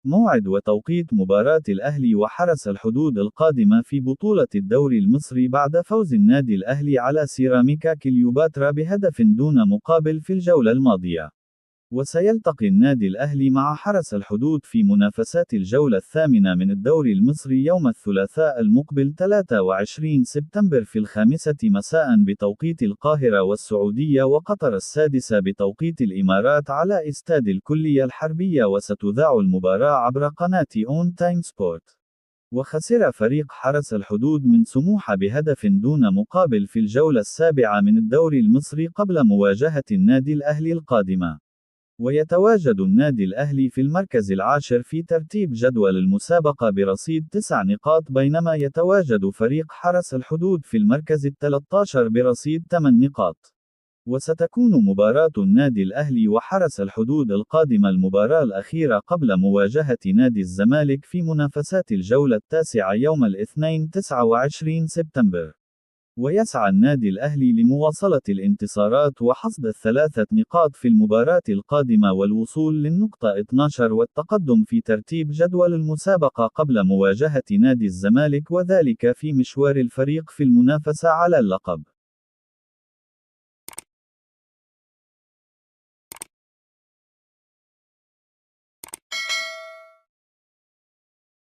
موعد وتوقيت مباراة الأهلي وحرس الحدود القادمة في بطولة الدوري المصري بعد فوز النادي الأهلي على سيراميكا كليوباترا بهدف دون مقابل في الجولة الماضية. وسيلتقي النادي الأهلي مع حرس الحدود في منافسات الجولة الثامنة من الدوري المصري يوم الثلاثاء المقبل 23 سبتمبر في 5 مساء بتوقيت القاهرة والسعودية، وقطر 6 بتوقيت الإمارات، على استاد الكلية الحربية، وستذاع المباراة عبر قناة أون تايم سبورت. وخسر فريق حرس الحدود من سموحة بهدف دون مقابل في الجولة السابعة من الدوري المصري قبل مواجهة النادي الأهلي القادمة. ويتواجد النادي الأهلي في المركز العاشر في ترتيب جدول المسابقة برصيد 9 نقاط، بينما يتواجد فريق حرس الحدود في المركز ال13 برصيد 8 نقاط. وستكون مباراة النادي الأهلي وحرس الحدود القادمة المباراة الأخيرة قبل مواجهة نادي الزمالك في منافسات الجولة التاسعة يوم الاثنين 29 سبتمبر. ويسعى النادي الأهلي لمواصلة الانتصارات وحصد ال3 نقاط في المباراة القادمة والوصول للنقطة 12 والتقدم في ترتيب جدول المسابقة قبل مواجهة نادي الزمالك، وذلك في مشوار الفريق في المنافسة على اللقب.